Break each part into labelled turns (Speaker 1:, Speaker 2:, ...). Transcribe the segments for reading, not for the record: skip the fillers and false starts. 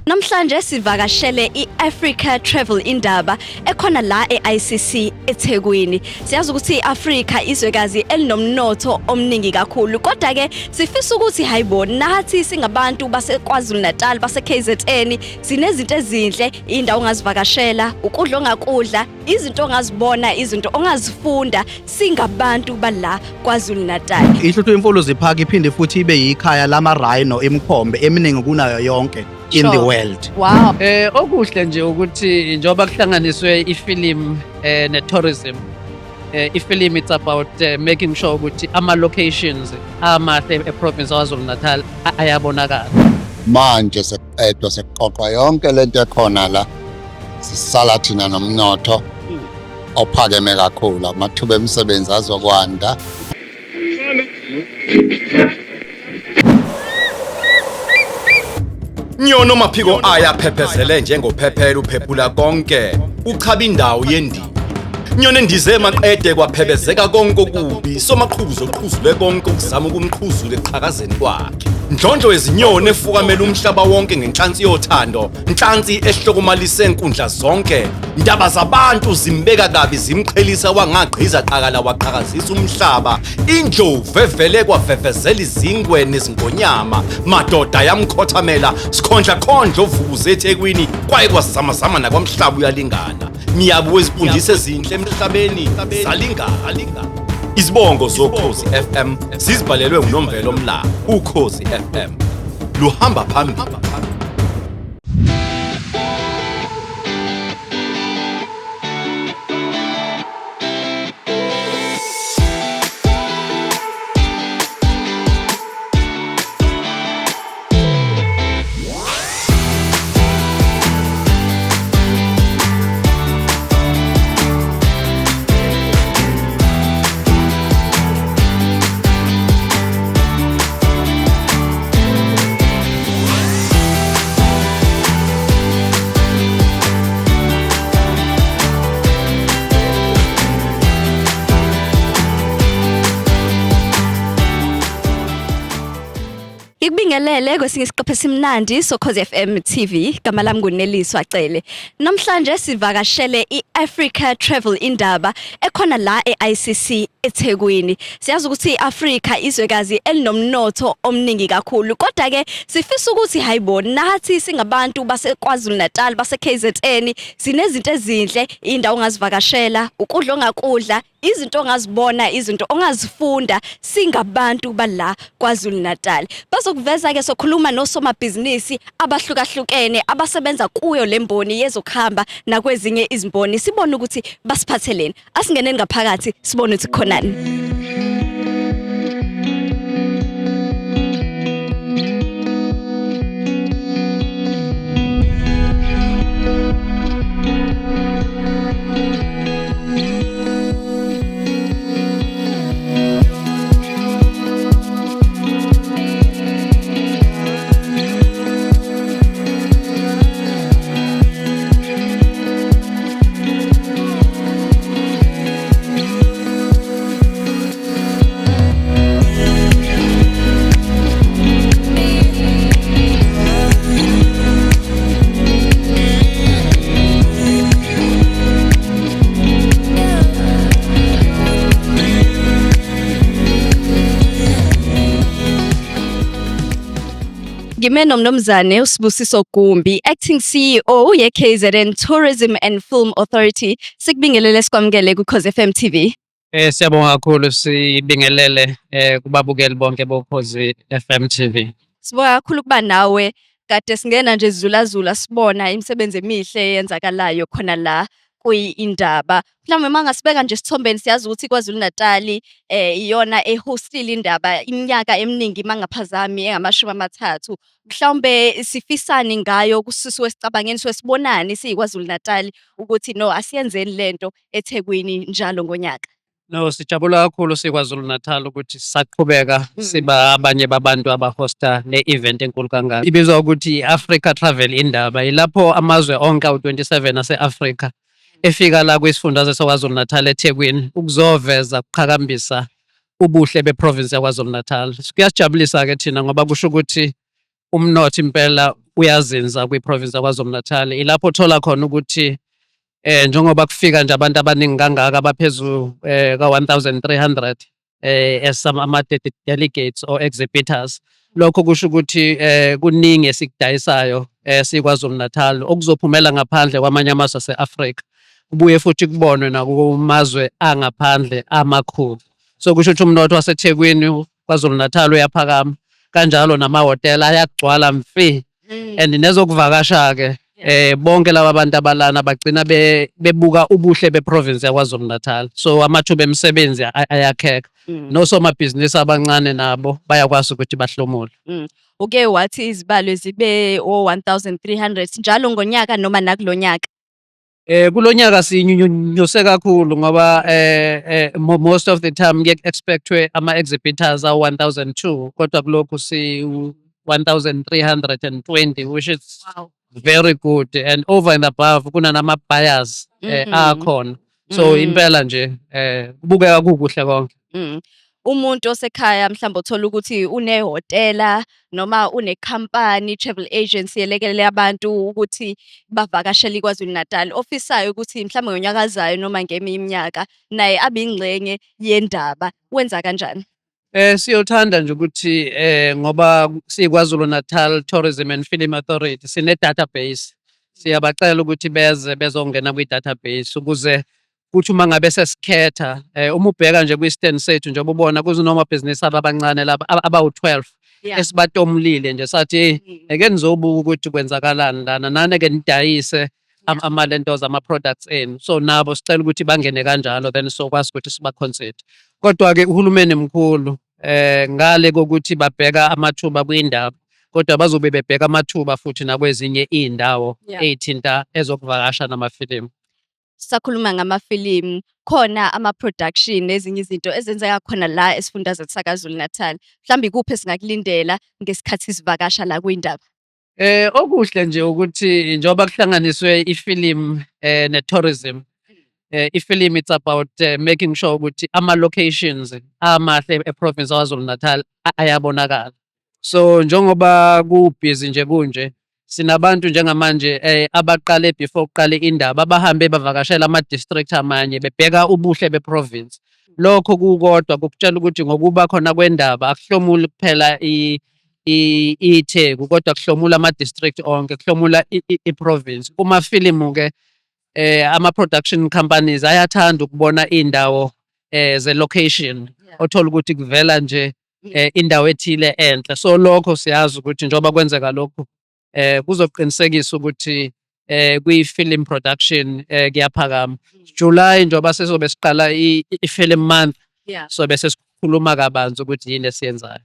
Speaker 1: Namhlanje sivakashele i-Africa Travel Indaba ekhona la e-ICC eThekwini. Siyazi ukuthi i-Afrika izwekazi elinomnotho omningi kakhulu. Kodwa ke sifisa ukuthi hayibona nathi singabantu baseKwaZulu Natal base KZN sinezinto ezinhle, indawo ongazivakashela, ukudla ongakudla, izinto ongazibona, izinto ongazifunda singabantu bala KwaZulu Natal.
Speaker 2: Ihluthu Imfolozi Park iphinde futhi ibe yikhaya lama rhino emkhombe eminingi kunayo yonke in the world.
Speaker 1: Wow.
Speaker 3: Okuhle nje ukuthi njoba kuhlanganiswe ifilm ne-tourism. Ifilm it's about making sure ukuthi ama-locations amahle e-province yaKwaZulu Natal ayabonakala.
Speaker 4: Manje sekuqedwa sekuqoqwa yonke lento ekhona la sisala thina nomnotho ophakeme kakhulu, amathuba emisebenzi azokwanda.
Speaker 5: Nyono maphiko ayaphephezele njengophephela uphephula konke uchaba indawo yendini. Nyono endize maqede kwaphebezeka konke okubi somaqhuzu oqhuzule konke ukuzama ukumqhuzula eqhakazeni kwakhe. Ndlondlo wezinyoni efukamela umhlaba wonke ngenhlansi yothando, inhlansi ehlokomalise enkundla zonke. Indaba zabantu zimbeka kabi zimqhelisa wangaqhiza qakala waqhakazisa umhlaba. Indlovu evele kwavevezela izingwe nezingonyama, madoda yamkhothamela sikhondla khondlo vukuze eThekwini kwaye kwazama nakwamhlaba uyalingana. Miyabu wezifundise ezinhle emhlabeni zalingana. Izibongo zoKhozi FM sizibhalelwe nguNomvelo Mla. uKhozi FM luhamba phambili.
Speaker 1: Ngibingelele kwesinye isiqephe simnandi soKhozi FM TV, gama lami nguNeliswa Cele. Namhlanje sivakashele i-Africa Travel Indaba ekhona la e-ICC eThekwini. Siyazi ukuthi i-Afrika izwekazi elinomnotho omningi kakhulu. Kodwa ke sifisa ukuthi hayibona nathi singabantu baseKwaZulu Natal base KZN sinezinto ezinhle, indawo ongazivakashela, ukudla ongakudla, izinto ongazibona, izinto ongazifunda singabantu bala KwaZulu Natal. Bazokuveza ke sokhuluma nosomabhizinisi abahlukahlukene abasebenza kuyo lemboni yezokuhamba nakwezinye izimboni, sibone ukuthi basiphatheleni. Asingeneni ngaphakathi sibone ukuthi khonani. Ngime nomnumzane uSibusiso Gumbi, acting CEO ye-KZN Tourism and Film Authority. Sikubingelele sikwamukele kuKhozi FM TV.
Speaker 3: Siyabonga kakhulu sibingelele kubabukeli bonke boKhozi FM TV.
Speaker 1: Sibonga kakhulu kuba nawe. Kade singena nje zula sibona imisebenzi emihle eyenzakalayo khona la kuyindaba. Mhlawumbe mangasibeka nje sithombeni siyazi ukuthi KwaZulu Natal iyona ehostile indaba iminyaka eminingi mangaphazami engama30. Mhlawumbe sifisani ngayo kusisi wesicabangeni sibonani siyiKwaZulu Natal ukuthi no asiyenzeni lento eThekwini njalo ngonyaka.
Speaker 3: No, sijabula kakhulu siKwaZulu Natal ukuthi saqhubeka siba abanye babantu abahosta ne-event enkulu kangaka. Ibizwa ukuthi Africa Travel Indaba, ilapho amazwe onke u27 ase-Africa efika la kwisifundazwe saKwaZulu Natal eThekwini ukuzoveza ukuqhakambisa ubuhle beprovince yaKwaZulu Natal. Kuyasijabulisa ke thina ngoba kusho ukuthi umnotho impela uyazinza kwi-province yaKwaZulu-Natal. Ilapho uthola khona ukuthi njengoba kufika nje abantu abaningi kangaka abaphezulu ka-1,300 as ama-delegates or exhibitors. Lokho kusho ukuthi kuningi esikudayisayo siKwaZulu-Natal okuzophumela ngaphandle kwamanye amazwe ase-Afrika. Kubuye futhi kubonwe nakumazwe angaphandle amakhulu. So kusho ukuthi umnotho waseThekwini KwaZulu-Natal uyaphakama, kanjalo namahhotela ayagcwala mfi. And nezokuvakasha-ke bonke laba bantu abalana bagcina bebuka ubuhle beprovince yaKwaZulu-Natal. So amathuba emisebenzi ayakheka. Nosomabhizinisi abancane nabo bayakwazi ukuthi bahlomule.
Speaker 1: Uke wathi izibalo zibe o-1,300 njalo ngonyaka noma nakulonyaka?
Speaker 3: Kulonyaka sinyuse kakhulu ngoba most of the time expectwe ama-exhibitors awu-1,002 kodwa kulokhu si-1,320, which is very good, and over and above kunanama-buyers akhona. So impela nje kubukeka kukuhle konke.
Speaker 1: Umuntu osekhaya mhlawumbe uthola ukuthi unehhotela noma unekhampani, travel agency elekelela abantu ukuthi bavakashele iKwaZulu-Natal, ofisayo ukuthi mhlawumbe ngonyaka ozayo noma ngeminye iminyaka naye abe ingxenye yendaba, wenza kanjani?
Speaker 3: Siyothanda nje ukuthi ngoba siKwaZulu-Natal Tourism and Film Authority sine-database. Siyabacela ukuthi bezongena kwi-database ukuze kuthi uma ngabe sesikhetha uma ubheka nje kwi-stand sethu njengoba ubona kuzinomabhizinisi abancane laba abawu-12 esibatomlile nje sathi ake nizobuka ukuthi kwenzakalani lana, nane-ke nidayise ama-lentos ama-products enu. So nabo sicela ukuthi bangene kanjalo, then sokwazi ukuthi siba-consider. Kodwa-ke uhulumeni mkhulu ngale kokuthi babheka amathuba kwindaba, kodwa bazobe bebheka amathuba futhi nakwezinye iy'ndawo ey'thinta ezokuvakasha namafilimu.
Speaker 1: Sakhuluma ngamafilimu, khona ama-production nezinye izinto ezenzeka khona la esifundazweni saKwaZulu-Natal. Mhlawumbe ikuphi esingakulindela ngesikhathi sivakasha la kwindaba?
Speaker 3: Okuhle nje ukuthi njengoba kuhlanganiswe ifilimu ne-tourism, ifilimu it's about making sure ukuthi ama-locations amahle eprovince yaKwaZulu-Natal ayabonakala. So njengoba kubhizi nje kunje, sinabantu njengamanje abaqale before kuqale indaba abahambe bavakashela ama-district amanye bebheka ubuhle beprovince. Lokho kukodwa kukutshela ukuthi ngokuba khona kwendaba akuhlomuli kuphela iTheku kodwa kuhlomula ama-district onke, kuhlomula iprovince. Kumafilimu-ke ama-production companies ayathanda ukubona iy'ndawo ze-location, othola ukuthi kuvela nje indawo ethile enhle. So lokho siyazi ukuthi njengoba kwenzeka lokhu kuzoqinisekisa ukuthi kwi-film production kuyaphakama. July njengoba sesobe siqala i-film month, so bese sikhuluma kabanzi ukuthi yini esiyenzayo.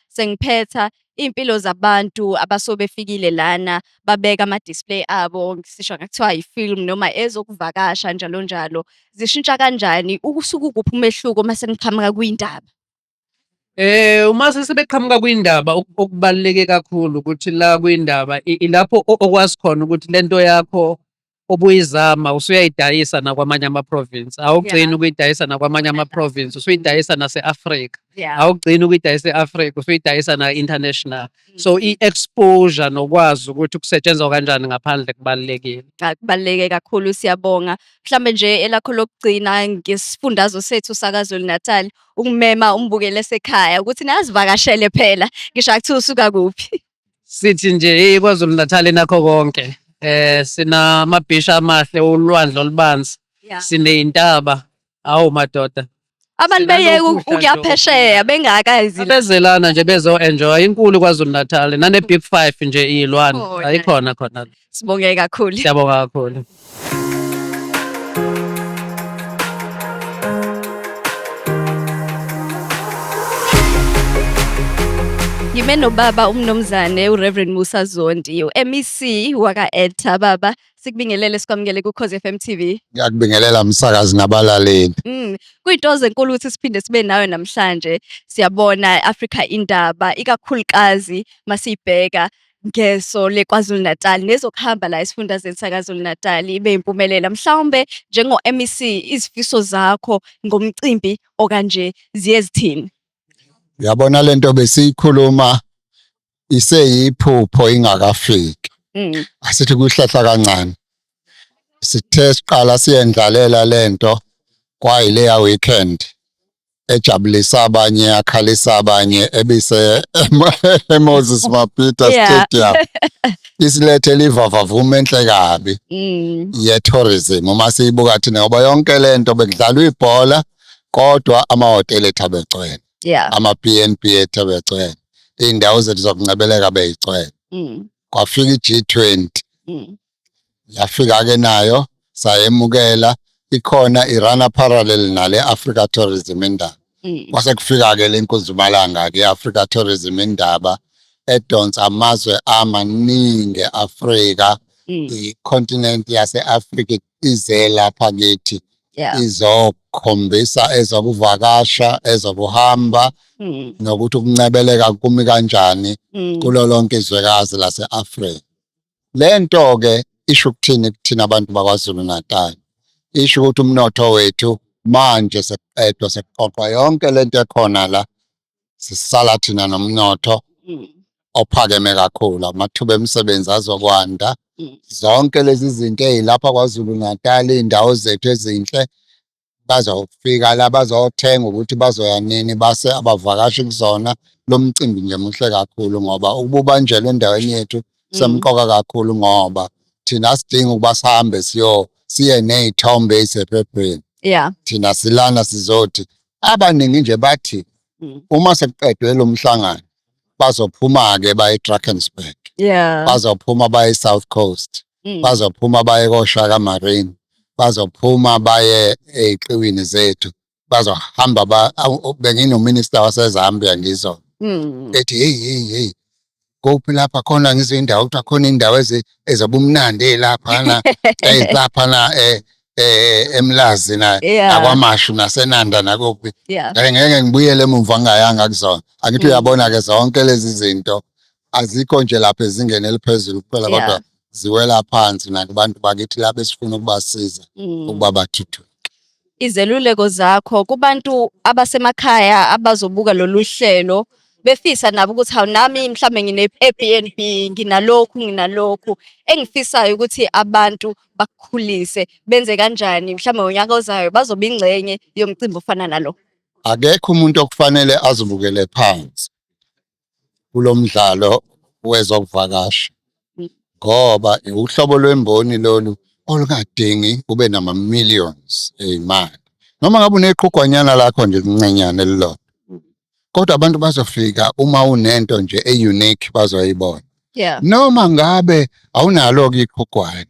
Speaker 1: Sengiphetha impilo zabantu abasobe befikile lana babeka ama-display abo, sisho ngathiwa i-film noma ezokuvakasha njalo njalo, zishintsha kanjani? Ukusuka kuphi umehluko mase niqhamuka kwindaba?
Speaker 3: Uma sebeqhamuka kwindaba okubaluleke kakhulu ukuthi la kwindaba ilapho okwazi khona ukuthi lento yakho obuyizama usuyayidayisa nakwamanye ama-province. Awugcini ukuyidayisa nakwamanye ama-province, usuyidayisa nase-Afrika. Awugcini ukuyidayisa e-Afrika, usuyidayisa na-international. So i-exposure nokwazi ukuthi kusetshenzwa kanjani ngaphandle kubalulekile.
Speaker 1: Kubaluleke kakhulu, siyabonga. Mhlambe nje elakho lokugcina ngesifundazwe sethu saKwaZulu-Natal, ukumema umbukele esekhaya ukuthi nazivakashele phela ngisho akuthiwa usuka kuphi.
Speaker 3: Sithi nje iKwaZulu-Natal nakho konke. Sinamabhishi amahle, ulwandle olubanzi, siney'ntaba, awu madoda.
Speaker 1: Abantu beyeke ukuyaphesheya bengakazi.
Speaker 3: Bezelana nje bezo-enjoy inkulu KwaZulu-Natal, nane-Big 5 nje iy'lwane ayikhona khona.
Speaker 1: Sibonge kakhulu.
Speaker 3: Siyabonga kakhulu.
Speaker 1: Ngime nobaba umnumzane uReverend Musa Zondi, u-MEC waka-EDTA. Baba, sikubingelele sikwamukele kuKhozi FM TV.
Speaker 4: Ngiyakubingelela msakazi nabalaleli.
Speaker 1: Kuyinto enkulu ukuthi siphinde sibe nawe namhlanje. Siyabona Africa indaba ikakhulukazi masibheka ngeso leKwaZulu-Natal nezokuhamba la esifundazweni saKwaZulu-Natal ibe impumelelo. Mhlawumbe njengo-MEC izifiso zakho ngomcimbi okanje ziye zithini?
Speaker 4: Uyabona lento besiyikhuluma iseyiphupho ingakafiki. Asithi kuhlehla kancane. Sithe siqala siyendlalela lento kwayileya weekend ejabulisa abanye yakhalisa abanye ebise Moses Mabhida Stadium. Isilethele ivavavuma enhle kabi ye-tourism uma siyibuka thina ngoba yonke lento bekudlalwa ibhola kodwa amahhotela ethabecwele ama-B&B ethabecwele iy'ndawo zethu zokuncebeleka beyigcwele kwafika i-G20 yafika-ke nayo sayemukela ikhona irana parallel nale Africa Tourism Indaba kwase kufika-ke le nkunzumalanga-ke i-Africa Tourism Indaba edonsa amazwe amaningi e-Afrika i-continent yase-Afrika ize lapha kithi izokhombisa ezokuvakasha ezokuhamba nokuthi ukuncebeleka kumi kanjani kulo lonke izwekazi lase-Afrika. Le nto-ke isho ukuthini kuthina abantu bakwaZulu Natal? Isho ukuthi umnotho wethu manje sekuqedwa sekuqoqwa yonke lento ekhona la sisala thina nomnotho ophakeme kakhulu amathuba emisebenzi azokwanda zonke lezi zinto ezilapha kwaZulu Natal iy'ndawo zethu ezinhle bazofika la bazothenga ukuthi bazoya nini base abavakashi kuzona lo mcimbi nje muhle kakhulu ngoba ukubanjelwa endaweni yethu semqoka kakhulu ngoba thina sidinga ukuba sihambe siye ney'thombe ey'sephepheni thina silana sizothi abaningi nje bathi uma sekuqedwe lo mhlangano bazophuma-ke baye eDrakensberg bazophuma baye eSouth Coast bazophuma baye koShaka Marine bazophuma baye ey'qiwini zethu bazohamba benginominister waseZambia ngizona ethi hey kuphi lapha khona ngizwe indawo kuthiwa khona indawo ezobumnandi ey'laphana ey'laphana eMlazi nakwaMashu naseNanda nakuphi ngeke ngibuyele emumva ngingayanga kuzona angithi uyabona-ke zonke lezi zinto azikho nje lapha ezingeni eliphezulu kuphela kodwa ziwela phansi nakubantu bakithi laba esifuna ukubasiza ukuba bathuthuke.
Speaker 1: Izeluleko zakho kubantu abasemakhaya abazobuka lolu hlelo befisa nabo ukuthi hawu nami mhlambe ngine-Airbnb nginalokhu engifisayo ukuthi abantu bakukhulise benze kanjani mhlambe ngonyaka ozayo bazoba ingxenye yomcimbi ofana nalo.
Speaker 4: Akekho umuntu okufanele azibukele phansi kulo mdlalo wezokuvakasha ngoba uhlobo lwemboni lolu olungadingi ube nama-millions ey'mali noma ngabe uneqhugwanyana lakho nje lincenyane elilodwa kodwa abantu bazofika uma unento nje e-unique bazoyibona noma ngabe awunalo-ke iqhugwane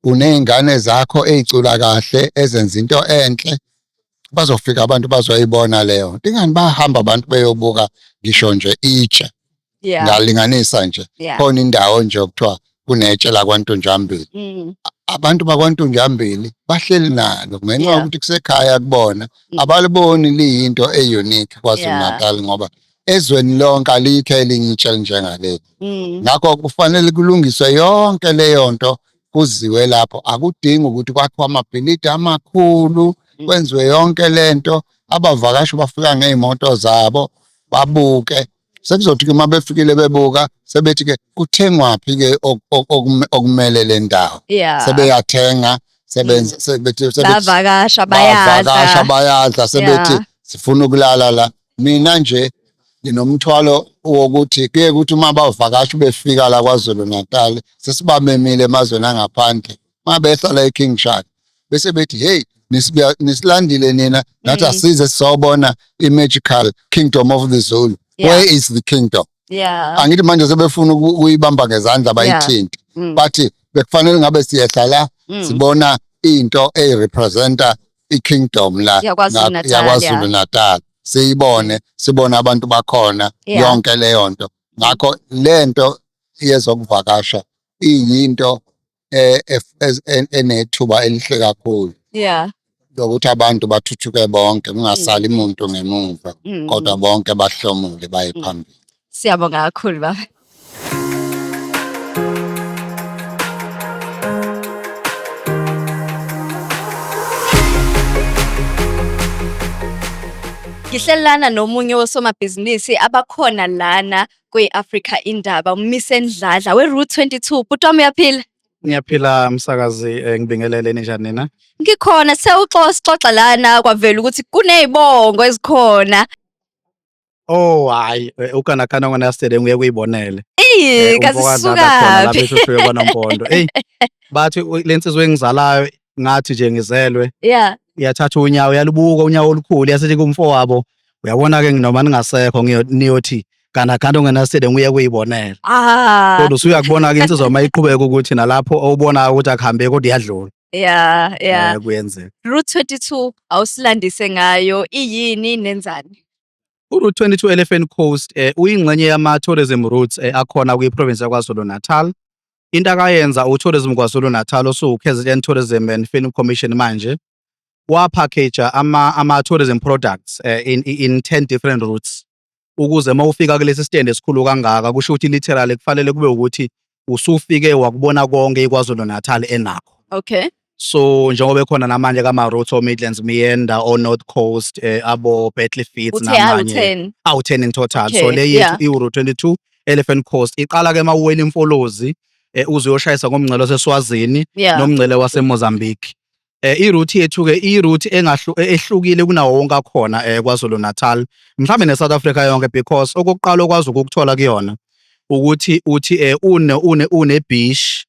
Speaker 4: uney'ngane zakho ey'cula kahle ezenza into enhle bazofika abantu bazoyibona leyo nto ingani bahamba abantu beyobuka ngisho nje itshe ngalinganisa nje khona indawo nje okuthiwa kunetshe lakwaNtunjambili abantu bakwaNtunjambili bahleli nalo ngenxa yokuthi kusekhaya kubona abaliboni liyinto e-unique kwaZulu Natal ngoba ezweni lonke alikho elinye itshe elinjengaleli ngakho kufanele kulungiswe yonke leyo nto kuziwe lapho akudingi ukuthi kwakhiwe amabhilidi amakhulu kwenziwe yonke lento abavakashi bafika ngey'moto zabo babuke sekuzothi-ke uma befikile bebuka sebethi-ke kuthengwaphi-ke okumele le ndawo sebeyathenga
Speaker 1: bavakasha
Speaker 4: bayadla sebethi sifuna ukulala la mina nje nginomthwalo wokuthi kuye kuthi uma bavakashi befika la kwaZulu Natal sesibamemile emazweni angaphandle uma behlala eKing Shaka bese bethi hey nisilandile nina nathi asize sizobona i-magical kingdom of the Zulu. Where is the kingdom? Angithi manje sebefuna ukuyibamba ngezandla bayithinte bathi bekufanele ngabe siyehla la sibona into eyirepresenta i-kingdom la yakwaZulu Natal siyibone sibone abantu bakhona yonke leyo nto ngakho lento yezokuvakasha iyinto enethuba elihle kakhulu ukuthi abantu bathuthuke bonke kungasali umuntu ngemuva kodwa bonke bahlomule baye phambili.
Speaker 1: Siyabonga kakhulu baba. Ngihlelana nomunye wosomabhizinisi abakhona lana kwi-Africa Indaba, uMise Ndladla we-Route 22. Bhuti wami uyaphila?
Speaker 2: Ngiyaphila msakazi, ngibingelele ninjani nina?
Speaker 1: Ngikhona, sixoxa lana kwavela ukuthi kunezibongo ezikhona.
Speaker 2: Oh hayi, ukanakana ngona yesterday ngiye kuyibonele.
Speaker 1: Kasisuka
Speaker 2: Lapha eshushuye kwaNompondo. Hey, bathi lensizwe engizalayo ngathi nje ngizelwe.
Speaker 1: Yeah.
Speaker 2: Iyathatha unyawo yalubuka unyawo olukhulu yasithi kumfowabo. Uyabona ke noma ningasekho niyothi kanakana ngona yesterday ngiye kuyibonela. Kodwa usuyakubona ke insizwa mayiqhubeka ukuthi nalapho awubona ukuthi akuhambe kodwa iyadlula.
Speaker 1: Yeah.
Speaker 2: Kuyenzeka.
Speaker 1: Route 22 awusilandise ngayo, iyini nenzani?
Speaker 2: uRoute 22 Elephant Coast uyingxenye yama-tourism routes akhona kwi-province yaKwaZulu Natal. Into akayenza uTourism KwaZulu Natal osu-KZN Tourism and Film Commission manje waphakheja ama-tourism products in 10 different routes ukuze mawufika kulesi stand esikhulu kangaka kusho ukuthi literally kufanele kube ukuthi usufike wakubona konke iKwaZulu Natal enakho.
Speaker 1: Okay.
Speaker 2: So njengoba ekhona namanje kama-routes o-Midlands Meander, o-North Coast, abo-Battle Feeds namanye. 10 in total.
Speaker 1: Okay,
Speaker 2: So le yethu i-Route 22 Elephant Coast iqala ke mawuwela Imfolozi uze uyoshayisa ngomngcele waseSwazini nomngcele waseMozambique. I-route yethu ke i-route ehlukile kunawo wonke akhona KwaZulu Natal, mhlawumbe ne-South Africa yonke, because okokuqala okwazi ukukuthola kuyona ukuthi uthi une beach,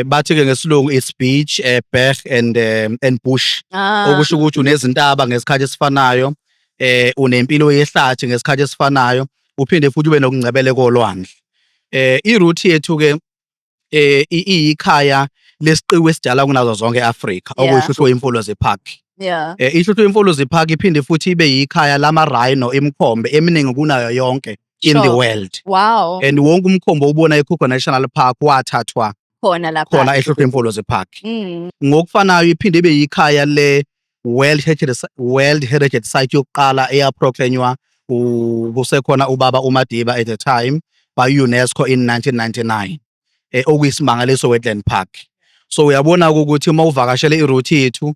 Speaker 2: bathi ke ngesilungu it's beach, berg and bush. Okusho ukuthi unezintaba ngesikhathi esifanayo, unempilo yehlathi ngesikhathi esifanayo, uphinde futhi ube nokungcebele kolwandle. I-route yethu ke iyikhaya lesiqiwe esidala kunazo zonke eAfrika, okuyishushu Imfolozi Park. Ishushu Imfolozi Park iphinde futhi ibe yikhaya lama-rhino emkhombe eminingi kunayo yonke in the world.
Speaker 1: Wow.
Speaker 2: And wonke umkhombo ubona eKruger National Park wathathwa
Speaker 1: khona lapha.
Speaker 2: Khona eShushu Imfolozi Park. Ngokufanayo iphinde ibe yikhaya le World Heritage Site yokuqala eyaproclaimwa kusekhona ubaba uMadiba at the time by UNESCO in 1999. Okuyisimangaliso Wetland Park. So uyabona ukuthi mawuvakashele iroute yethu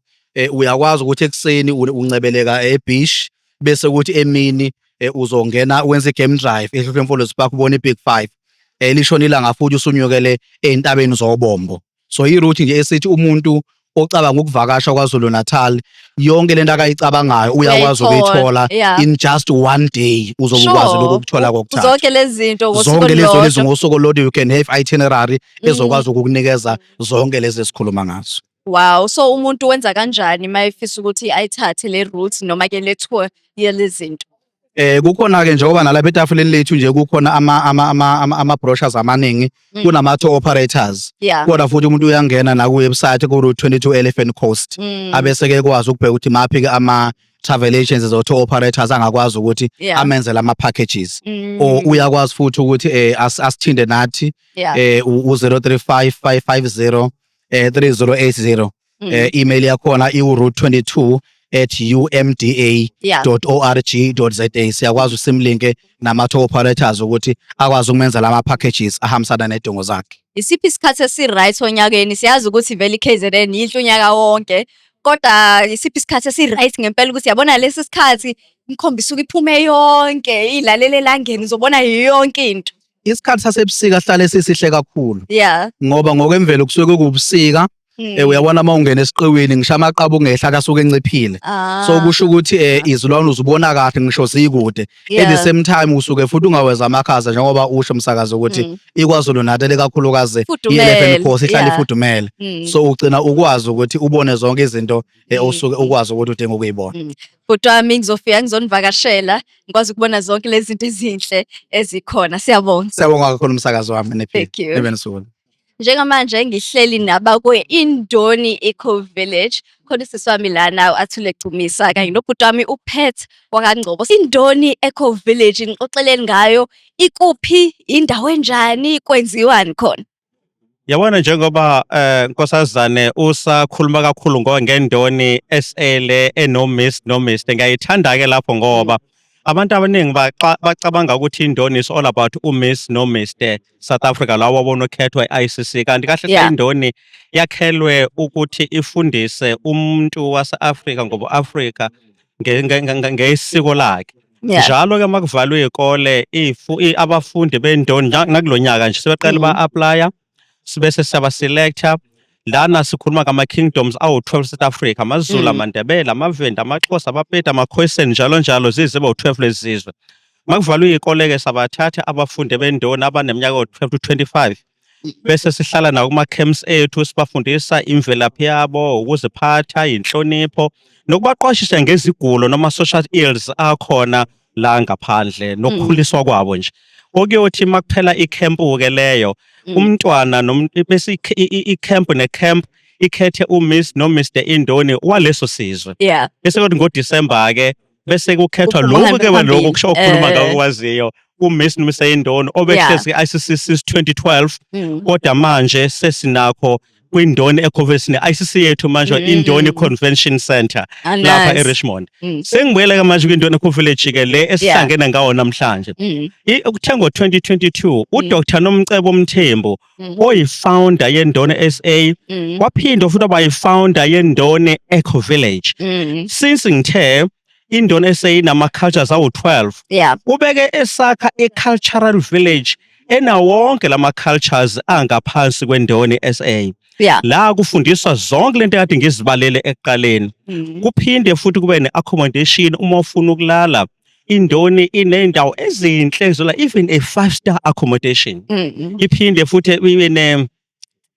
Speaker 2: uyakwazi ukuthi ekseni uncebeleka ebeach bese ukuthi emini uzongena wenza igame drive eShushu Imfolozi Park ubona iBig 5 lishona ilanga futhi usunyukele entabeni zobombo. So iroute nje esithi umuntu ocabanga ukuvakasha kwaZulu Natal yonke lento akayicabangayo uyakwazi ukuyithola in just one day, uzokwazi ukuthola kokuthatha
Speaker 1: zonke lezi zinto
Speaker 2: zonke lezo ngosuku olodwa. You can have itinerary ezokwazi ukukunikeza zonke lezi esikhuluma ngazo.
Speaker 1: Wow. So umuntu wenza kanjani mayefisa ukuthi ayithathe le route noma ke le tour yalezi zinto?
Speaker 2: Kukhona ke njengoba nalapha etafuleni lethu nje kukhona ama brochures amaningi, kunama tour operators. Kodwa futhi umuntu uyangena na ku website ku Route 22 Elephant Coast abese ke kwazi ukubheka ukuthi maphi ke ama travel agencies zo tour operators angakwazi ukuthi amenzele ama packages. Or uyakwazi futhi ukuthi asithinde nathi u-035 550 3080. Email yakhona iroute22@umda.org.za. Siyakwazi usimlinke nama tour operators ukuthi akwazi ukumenza lama packages ahambisana nedingo zakhe.
Speaker 1: Isiphi isikhathi esi-right onyakeni? Siyazi ukuthi vele iKZN yinhle unyaka wonke, kodwa isiphi isikhathi esi-right ngempela ukuthi yabona lesi sikhathi imkhombisa iphume yonke ilalele elangeni uzobona yonke into?
Speaker 2: Isikhathi sasebusika sihlale sisihle kakhulu. Ngoba ngokwemvelo kusuke kubusika. Uyabona mawungena esiqiweni ngisho amaqaba ungehla asuke enciphile. So kusho ukuthi izilwane uzibona kahle ngisho zikude. At the same time usuke futhi ungaweza amakhaza njengoba usho umsakazo ukuthi iKwaZulu Natal kakhulukazi i-Elephant Coast ihlala ifudumele. So ugcina ukwazi ukuthi ubone zonke izinto osuke ukwazi ukuthi udinga ukuyibona.
Speaker 1: Bhuti wami ngizofika ngizonivakashela ngikwazi ukubona zonke lezi zinto ezinhle ezikhona. Siyabonga.
Speaker 2: Siyabonga kakhulu umsakazo wami nephila. Nibenisule.
Speaker 1: Njengamanje ngihleli naba kwe-Indoni Eco Village, khona siswami lana athule Gcumisa kanye nobhuti wami uPet wakwaNgcobo. Indoni Eco Village ngixoxeleni ngayo, ikuphi, indawo enjani, kwenziwani khona?
Speaker 6: Yabona njengoba Nkosazane usakhuluma kakhulu ngendoni SL eno Miss ngiyayithanda ke lapho ngoba abantu abaningi bacabanga ukuthi indoni is all about uMiss no Mr South Africa lawo wabona ukhethwa iICC, kanti kahle indoni yakhelwe ukuthi ifundise umuntu wase-Africa ngoba Africa ngesiko lakhe.
Speaker 1: Yeah.
Speaker 6: Njalo ke makuvalwe izikole abafundi bendoni nakulonyaka nje sebeqala ba-applya sibese siyabaselecta lana sikhuluma ngama-kingdoms awu-12 South Africa, amaZulu, amaNdebele, amaVenda, amaXhosa, abaPedi, amaKhoisan njalo njalo zizibe u-12 lezi zizwe. Makuvalwe izikole-ke sabathatha abafundi bendoni abaneminyaka ewu-12 to 25 bese sihlala nawo kuma-camps ethu sibafundisa imvelaphi yabo, ukuziphatha, inhlonipho nokubaqwashisa ngezigulo noma social ills akhona la ngaphandle nokukhuliswa kwabo nje. Okuyothi makuphela i-camp-ke leyo umntwana bese i-camp ne-camp ikhethe uMiss noMr Indoni waleso sizwe.
Speaker 1: Yeah.
Speaker 6: Bese kuthi ngoDisemba-ke bese kukhethwa
Speaker 1: Ukuhamba
Speaker 6: lokhu-ke
Speaker 1: phambili.
Speaker 6: lokhu kusho ukukhuluma ngakwaziyo uMiss noMr Indoni obekhlezi i-ICC since 2012 kodwa manje sesinakho kwindoni eCoventry ne-ICC yethu manje Indoni Convention Center lapha eRichmond. Sengibuyela-ke manje kwindoni eCoventry-ke le esihlangene ngawo namhlanje. Ukuthe ngo-2022 uDr Nomcebo Mthembu oyi-founder yendoni SA waphinde futhi aba yi-founder yendoni Eco Village. Since ngithe indoni SA inama-cultures awu-12
Speaker 1: Yeah.
Speaker 6: ubeke esakha i-cultural village enawonke lama-cultures angaphansi kwendoni SA.
Speaker 1: Yeah.
Speaker 6: La kufundiswa zonke lento ekade ngizibalele ekuqaleni. Kuphinde futhi kube ne-accommodation uma ufuna ukulala. Indoni inendawo ezinhle zola even a 5-star accommodation. Iphinde futhi ibe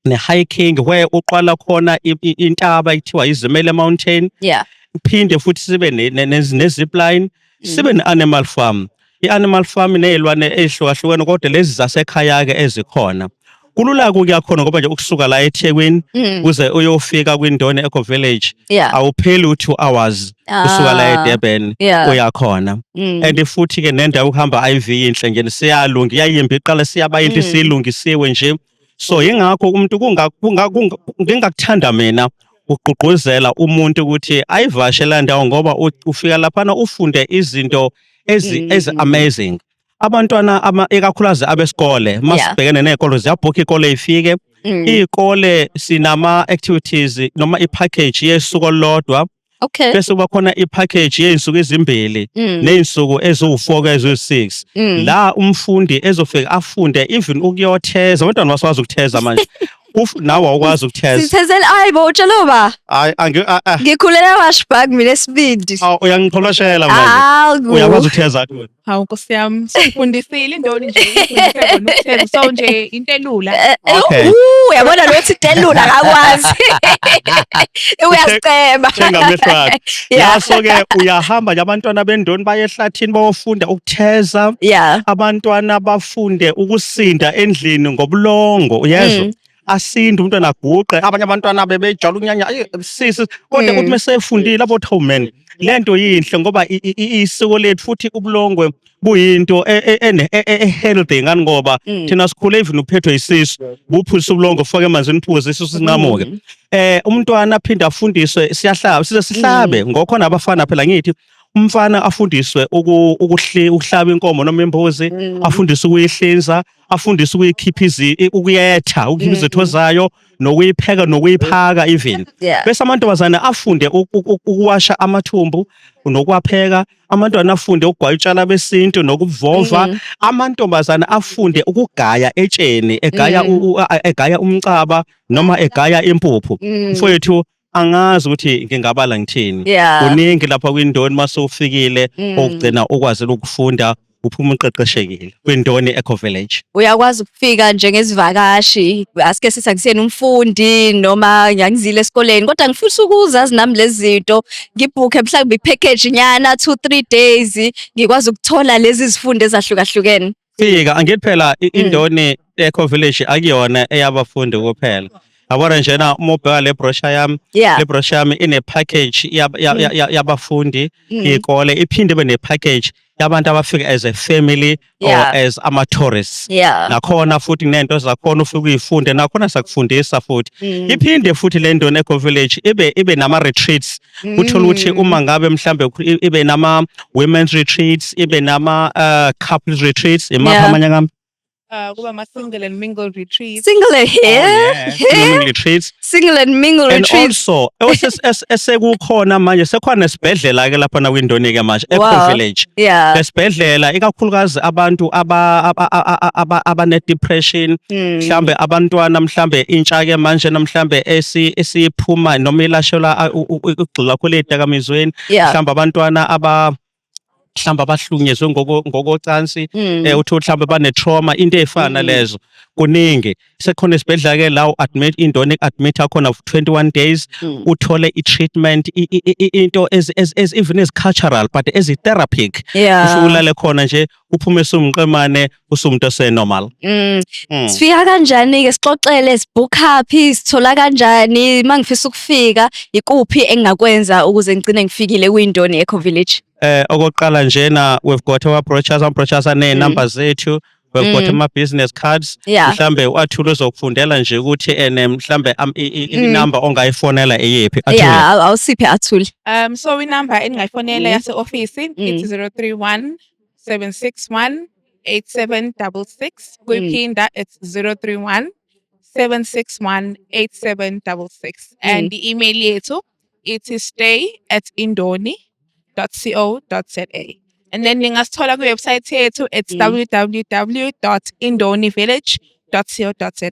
Speaker 6: ne-hiking where uqala khona intaba ekuthiwa iZimele Mountain.
Speaker 1: Yeah.
Speaker 6: Iphinde futhi sibe ne-zipline, sibe ne-animal farm. I-animal farm nezilwane ezihlukahlukene kodwa lezi zasekhaya-ke ezikhona. Kulula kuyakhona ngoba nje ukusuka la eThekwini kuze uyofika kwindoni Eco Village
Speaker 1: Yeah.
Speaker 6: awupheli u2 hours kusuka la eDurban
Speaker 1: Yeah.
Speaker 6: uyakhona. And futhi ke nendawo ukuhamba IV inhle nje siyalunga iyayimbi iqala siyaba into silungisiwe nje. So yingakho umuntu ngingakuthanda mina ugqugquzela umuntu ukuthi ayivashela ndawo ngoba ufika lapha ufunde izinto ezi-amazing. Abantwana ekakhulukazi abesikole masibhekene nezikole ziyabhukha ikole ifike. Izikole sinama-activities noma i-package yesuku olulodwa.
Speaker 1: Okay.
Speaker 6: Bese kuba khona i-package yey'nsuku ezimbili ney'nsuku eziwu-4 eziwu-6 la umfundi ezofika afunde even ukuyotheza. Abantwana basakwazi ukutheza manje. Nawe awukwazi ukutheza.
Speaker 1: Sithezela ayibo utsheloba.
Speaker 6: Hayi
Speaker 1: Ngikhulela washback mina esibindi.
Speaker 6: Uyangixholoshela manje. Uyakwazi ukutheza tu.
Speaker 7: Hawu Nkosi yami, sifundisile indoni nje ukutheza so nje into elula.
Speaker 6: Okay.
Speaker 1: Uyabona lo ukuthi telula akakwazi. Uyasiceba.
Speaker 6: Njengamehlo akhe. Yaso-ke uyahamba nje abantwana bendoni baye ehlathini bayofunda ukutheza.
Speaker 1: Yeah.
Speaker 6: Abantwana bafunde ukusinda endlini ngobulongo uyezwa. Asinde umntwana aguqe abanye abantwana bebejala ukunyanya sisi kodwa ukuthi mesefundile abo man lento yinhle ngoba isiko lethu futhi ubulongwe buyinto healthy ngani ngoba thina sikhule even uphethwe isisu buphulisa ubulongwe ufake emanzini uphuze isisu sinqamuke. Umntwana aphinda afundiswe siyahlaba sihlabe ngokhona abafana phela ngithi umfana afundiswe ukuhlaba inkomo noma imbuzi, afundiswe ukuyihlinza, afundiswe ukuyikhipha ukuyetha, ukukhipha izitho zayo, nokuyipheka nokuyiphaka even. Bese amantombazane afunde ukuwasha amathumbu nokwapheka, amantwana afunde ukugwaya utshwala besintu nokuvova, amantombazane afunde ukugaya etsheni, egaya umcaba noma egaya impuphu. Mfowethu angazi ukuthi ngingabala ngithini. Kuningi lapha kwindoni masewufikile okugcina ukwazela ukufunda uphuma uqeqeshekile kwindoni Eco Village.
Speaker 1: Uyakwazi ukufika njengezivakashi, asike sithi akusiyena umfundi noma ngiyangizile esikoleni kodwa ngifisa ukuzazi nami lezi zinto, ngibhukhe mhlawumbe i-package nyana 2-3 days ngikwazi ukuthola lezi zifundo ezahlukahlukene.
Speaker 6: Fika angithi phela indoni Eco Village akuyona eyabafundi kuphela. Yabona njena uma ubheka le brochure yami, le brochure yami ine package yabafundi izikole, iphinde ibe ne package yabantu abafika as a family or as ama-tourists. Nakhona futhi nento zakhona ufike uyifunde nakhona sakufundisa futhi. Iphinde futhi le ndoni Eco Village ibe nama-retreats. Uthola ukuthi uma ngabe mhlambe ibe nama-women's retreats, ibe nama-couples retreats, imaphi amanye ngami?
Speaker 7: kuba ama-single and mingle retreats.
Speaker 1: Single and
Speaker 6: Oh, yeah.
Speaker 1: here.
Speaker 6: Swimming retreats.
Speaker 1: Single and mingle
Speaker 6: And
Speaker 1: retreats.
Speaker 6: also esekukhona manje sekhona nesibhedlela ke lapha na kwindoni ke manje Echo
Speaker 1: Wow.
Speaker 6: Village.
Speaker 1: Yeah.
Speaker 6: Lesibhedlela ikakhulukazi abantu abane depression mhlambe abantwana mhlambe intsha ke manje namhlambe esiphuma noma ilashelwa ukugxila kule dakamizweni
Speaker 1: Yeah.
Speaker 6: mhlambe abantwana mhlawumbe abahlunyezwe ngokocansi uthi mhlawumbe bane trauma into efana lezo kuningi sekhona isibhedlela ke la indoni admit khona for 21 days uthole i-treatment into as even as cultural but as therapeutic
Speaker 1: Yeah.
Speaker 6: usulale khona nje uphume sumqemane usumuntu osenormal.
Speaker 1: Sifika kanjani ke sixoxele sibooka phi sithola kanjani mangifisa ukufika ikuphi engakwenza ukuze ngicine ngifikile kwindoni Echo Village.
Speaker 6: Okokuqala njena we've got our brochures ne numbers zethu we've got ama business cards
Speaker 1: Yeah.
Speaker 6: mhlambe wathula uzokufundela nje ukuthi mhlambe inumber ongayifonela eyiphi
Speaker 1: Yeah, awusiphe athule.
Speaker 7: So inamba engingayifonela yase-office ithi 031 761 8766. Kuyiphinda it's 031 761 8766. And the email yethu ithi stay@indoni.co.za. And then ningasithola ku-website yethu it's www.indonivillage.co.za.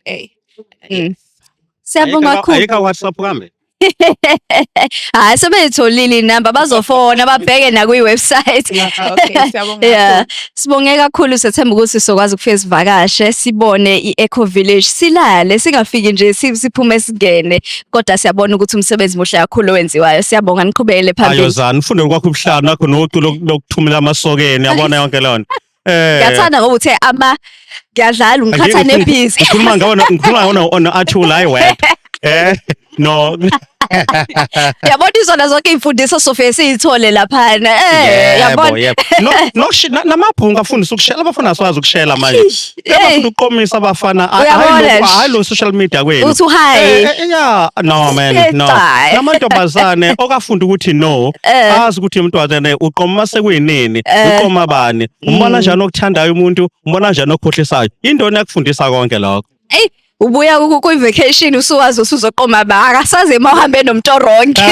Speaker 1: Siyabonga kakhulu.
Speaker 6: ayika WhatsApp kambe
Speaker 1: Hayi sebetholile inamba bazofona babheke na kwi-website.
Speaker 7: Okay, siyabonga
Speaker 1: Yeah.
Speaker 7: kakhulu.
Speaker 1: Sibonge kakhulu sethemba ukuthi sizokwazi ukufika sivakashe sibone i-Echo Village silale singafiki nje siphume singene kodwa siyabona ukuthi umsebenzi muhle kakhulu owenziwayo. Siyabonga niqhubekele phambili.
Speaker 6: ayozana ufundele kwakho ubuhlalo nakho noculo lokuthumela amasokeni yabona yonke leyo nto.
Speaker 1: Ngiyathanda ngoba uthe ngiyadlala ungikhatha nebhizi.
Speaker 6: ngikhuluma ngawona on Athula ayiwed no
Speaker 1: Yabona izona zonke imfundiso Sophia siyithole laphana. Yabona.
Speaker 6: namabhunga afundisa ukushela abafana aswazi ukushela manje
Speaker 1: Hey.
Speaker 6: abafuna ukuqomisa abafana
Speaker 1: Uyabona
Speaker 6: hayi lo social media kwenu
Speaker 1: Uthi hi.
Speaker 6: yeah no man no
Speaker 1: Hayi.
Speaker 6: namantombazane okafunda ukuthi no azi ukuthi umntwana uqoma sekuyinini uqoma bani umbona njani okuthandayo umuntu umbona njani okhohlisayo indoni yakufundisa konke lokho.
Speaker 1: Ey, ubuya ku-vacation usuwazi usuzoqoma ba akasaze mawuhambe nomtoronke.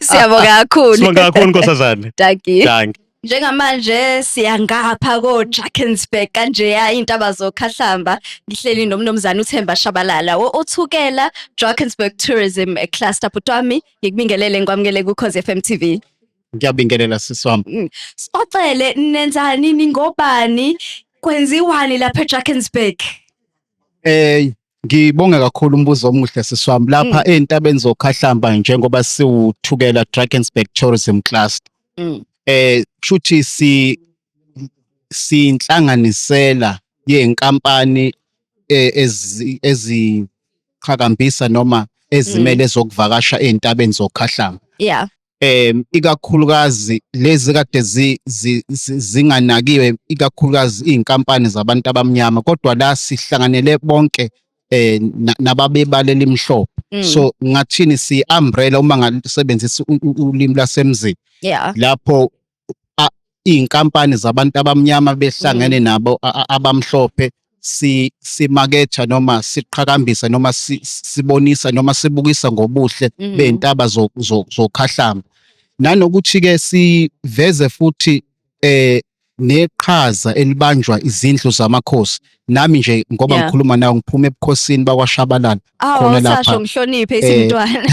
Speaker 1: Siyabonga kakhulu.
Speaker 6: Sibonga kakhulu Nkosazane.
Speaker 1: Dankie.
Speaker 6: Dankie.
Speaker 1: Njengamanje siyangapha ko-Drakensberg kanjeya intaba zokhahlamba ngihleli nomnumzane uThemba Shabalala othukela Drakensberg Tourism Cluster butwami ngikubingelele ngikwamukele ku-Cause FM TV.
Speaker 2: Ngiyabingelela siswami.
Speaker 1: Sixoxele nenzani ningobani kwenziwani lapha eDrakensberg?
Speaker 2: Ngibonga kakhulu umbuzo omuhle siswami lapha entabeni zokhahlamba njengoba siwuthukela Drakensberg Tourism Cluster. Kushuthi sinhlanganisela yenkampani eziqhakambisa noma ezimele zokuvakasha entabeni zokhahlamba.
Speaker 1: Yeah.
Speaker 2: Ikakhulukazi lezi kade zinganakiwe ikakhulukazi inkampani zabantu abamnyama kodwa la sihlanganele bonke nababebalela imhlophe. So ngathini si umbrella uma ngasebenzisa ulimi lasemzini.
Speaker 1: Yeah.
Speaker 2: Lapho inkampani zabantu abamnyama behlangene nabo abamhlophe simaketha noma siqhakambisa noma sibonisa noma sibukisa ngobuhle bentaba zokhahlamba. Nanokuthi ke siveze futhi neqhaza elibanjwa izindlu zamakhosi. Nami nje ngoba ngikhuluma nawe ngiphuma ebukhosini bakwaShabalala
Speaker 1: khona lapha. Sasho ngihloniphe isintwana.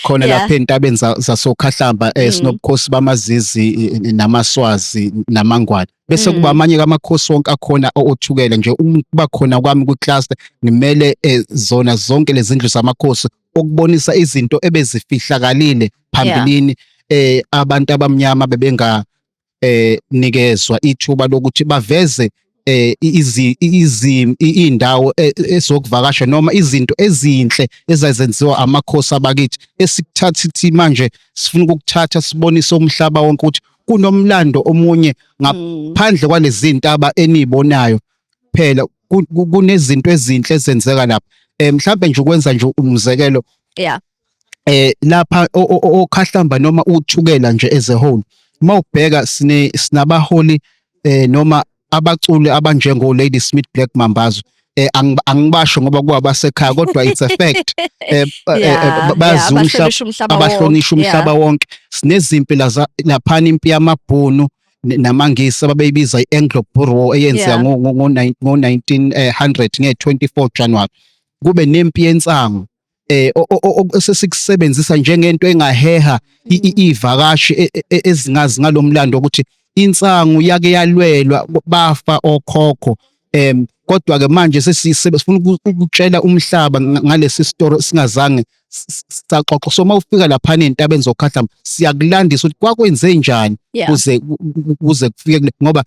Speaker 2: Khona lapha entabeni zasokhahlamba sinobukhosi bamaZizi namaswazi namangwane. Bese kuba amanye kamakhosi wonke akhona othukela nje kuba khona kwami ku-cluster ngimele zona zonke lezi zindlu zamakhosi okubonisa izinto ebezifihlakalile phambilini abantu abamnyama bebenga nikezwa ithuba lokuthi baveze indawo ezokuvakasha noma izinto ezinhle ezazenziwa amakhosi abakithi esikuthatha manje sifuna ukuthatha sibonise umhlaba wonke ukuthi kunomlando omunye ngaphandle kwalezi ntaba enibonayo phela kunezinto ezinhle ezenzeka lapha. Mhlawumbe nje ukwenza nje umzekelo lapha okhahlamba noma uthukela nje as a whole mawubheka sinabaholi noma abaculi abanjengo Lady Smith Black Mambazo angibasho ngoba kuwabasekhaya kodwa it's a fact bazi abahlonishwa umhlaba wonke. Sinezimpi laphana impi yamabhunu namangisi ababeyibiza i-Anglo-Boer War eyenzeka ngo-1900 nge-24 January. Kube nempi yensango sesikusebenzisa njengento engaheha ivakashi ezingazi ngalomlando ukuthi insangu yake yalwelwa bafa okhokho. Kodwa ke manje sesifuna ukutshela umhlaba ngalesi story singazange saxoxa. So mawufika lapha entabeni zokhahlamba siyakulandisa ukuthi kwakwenze njani kuze kufike ngoba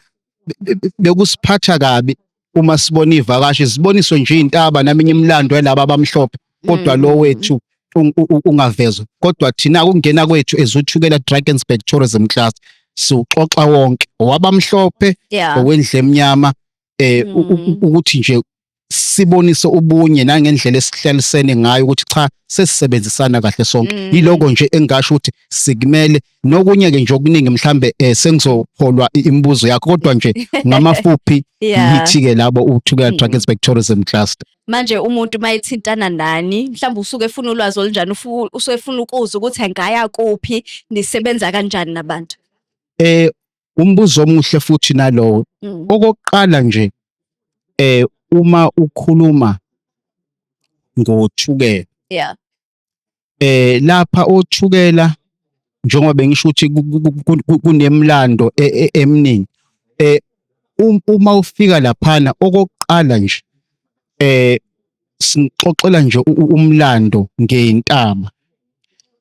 Speaker 2: bekusiphatha kabi uma sibona ivakashi ziboniswe nje intaba nami imilando yalabo abamhlophe kodwa lo wethu ungavezwa. Kodwa thina ukungena kwethu ezuthukela Drakensberg Tourism Class siuxoxa wonke owabamhlophe owendle emnyama ukuthi nje sibonise ubunye nangendlela esihlalisene ngayo ukuthi cha sesisebenzisana kahle sonke. Yiloko nje engasho ukuthi sikumele nokunye ke nje okuningi mhlambe sengizopholwa imibuzo yakho kodwa nje ngamafuphi yithi ke labo uthukela Drakensberg Tourism Cluster.
Speaker 1: Manje umuntu mayithintana nani mhlawumbe usuke efuna ulwazi olunjani usuke efuna ukuzwa ukuthi angaya kuphi nisebenza kanjani nabantu.
Speaker 2: Umbuzo omuhle futhi nalowo. Okokuqala nje uma ukhuluma ngothukela lapha othukela njengoba bengisho ukuthi kunemlando eminingi uma ufika laphana okokuqala nje sixoxela nje umlando ngeintaba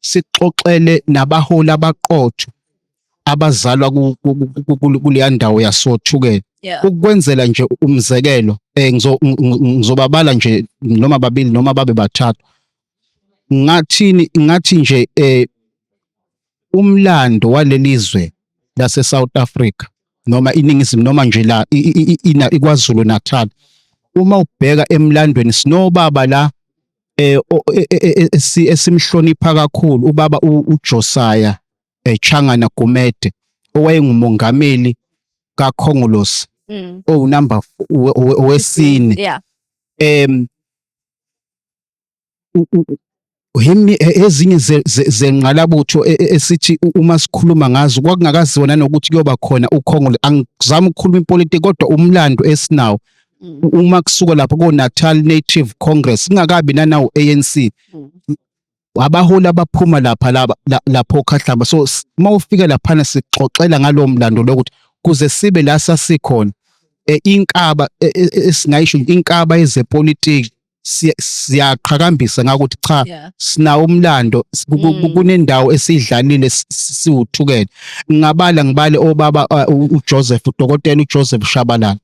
Speaker 2: sixoxele nabaholi abaqotho abazalwa kuleya ndawo yasothukela ukwenzela nje umzekelo ngizobabala nje noma babili noma babe bathathu ngathi nje umlando walelizwe lase South Africa noma iningizimu noma nje la iKwaZulu Natal uma ubheka emlandweni sinobaba la esimhlonipha kakhulu ubaba uJosiah Changana Gumede owayengumongameli kaKhongolose number wesine ezinye zenqalabutho esithi uma sikhuluma ngazo kwakungakaziwa nokuthi kuyoba khona uKhongolose. Angizami ukukhuluma ipolitiki kodwa umlando esinawo uma kusuka lapho ko-Natal Native Congress ingakabi nanawo ANC abaholi abaphuma lapho khahlamba. So mawufika laphana sixoxela ngalo mlando lokuthi kuze sibe la sasikhona inkaba esingayisho inkaba yezepolitiki siyaqhakambisa ngakuthi cha sinawo umlando kunendawo esidlalile siwuthukela. Ngibale obaba uJoseph uDokotela uJoseph Shabalala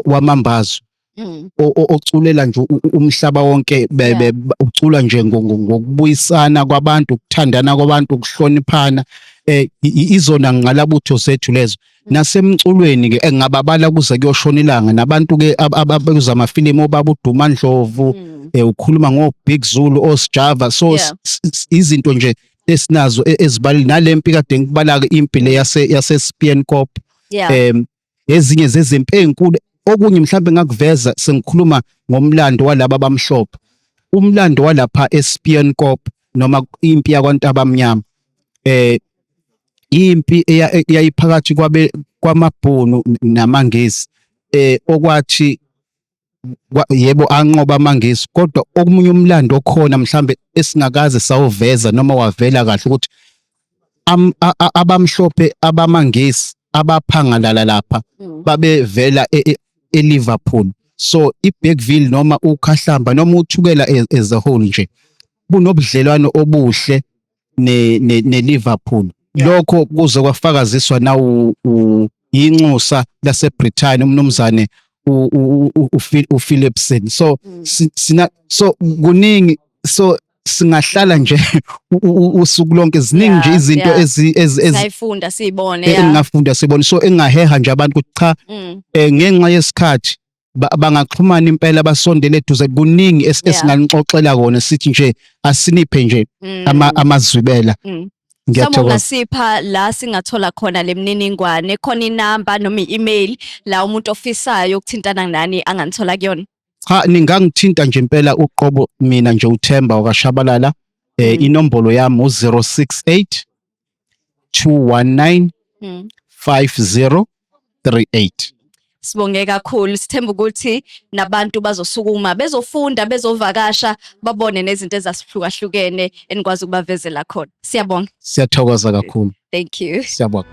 Speaker 2: wamambazo oculela nje umhlaba wonke ucula nje ngokubuyisana kwabantu ukuthandana kwabantu ukuhloniphana izona ngqalabutho zethu lezo. Nasemculweni ke engababala kuze kuyoshona ilanga nabantu ke ababuza amafilimu obaba uDuma Ndlovu ukhuluma ngoBig Zulu oSjava. So izinto nje esinazo ezibali nalempi kade ngikubala ke impi le yase Spienkop ezinye zezimpi ezinkulu. Okunye mhlambe ngakuveza sengikhuluma ngomlando walaba abamhlophe umlando walapha eSpienkop noma impi yakwantu abamnyama impi eyayiphakathi kwamabhunu namangisi okwathi yebo anqoba amangisi kodwa omunye umlando okhona mhlambe esingakaze sawuveza noma wavela kahle ukuthi abamhlophe abamangisi abaphangalala lapha babevela eLiverpool. So iBergville noma uKhahlamba noma uthukela as a whole nje bunobudlelwano obuhle neLiverpool. Lokho kuze kwafakaziswa na inxusa laseBrithani umnumzane uPhilipson. So kuningi so singahlala nje usuku lonke ziningi nje izinto
Speaker 1: ezifunda sibone
Speaker 2: engafunda sibone so engaheha nje abantu ukuthi cha ngenxa yesikhathi bangaxhumana impela basondele eduze kuningi esingalixoxela kona sithi nje asiniphe nje amazwibela
Speaker 1: Mhlawumbe
Speaker 2: Ngiyathokoza.
Speaker 1: ungasipha la singathola khona lemniningwane, khona inamba noma i-email la umuntu ofisayo ukuthintana nani anganithola kuyona.
Speaker 2: Cha, ningangithinta nje impela uqobo mina nje uThemba wakwaShabalala. Inombolo yami u-068 219
Speaker 1: Mm.
Speaker 2: 5038.
Speaker 1: Sibonge kakhulu, sithemba ukuthi nabantu bazosukuma bezofunda bezovakasha babone nezinto ezahlukahlukene enikwazi ukubavezela khona. Siyabonga.
Speaker 2: Siyathokoza kakhulu.
Speaker 1: Thank you.
Speaker 2: Siyabonga.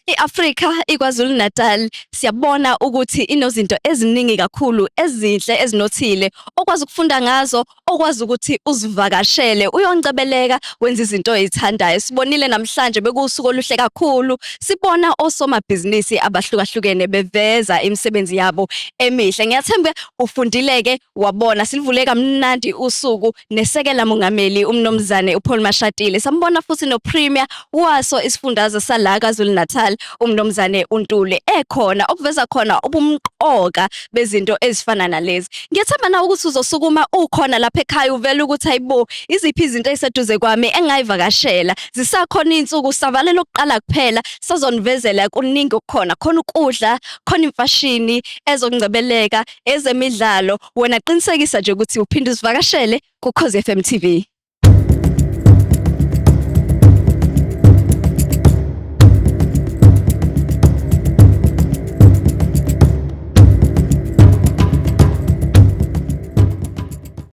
Speaker 1: I-Afrika iKwaZulu Natal siyabona ukuthi inozinto eziningi kakhulu ezinhle ezinothile okwazi ukufunda ngazo, okwazi ukuthi uzivakashele uyoncebeleka wenza izinto ezithandayo. Sibonile namhlanje bekusuku oluhle kakhulu, sibona osomabhizinisi abahlukahlukene beveza imisebenzi yabo emihle. Ngiyathemba ufundileke wabona silivule kamnandi usuku nesekela mongameli umnomzane uPaul Mashatile. Sambona futhi noPremier waso isifundazwe sala KwaZulu Natal umnomzane uNtule ekhona okuveza khona ubumqoka bezinto ezifana nalezi. Ngiyethemba na ukuthi uzosukuma ukhona lapha ekhaya uvela ukuthi ayibo iziphi izinto eziseduze kwami engayivakashela. Zisakhona insuku savalelo oqala kuphela sazonivezela kuningi okukhona, khona ukudla, khona imfashini ezokungcebeleka, ezemidlalo. Wena qinisekisa nje ukuthi uphinde usivakashele ku Khosi FM TV.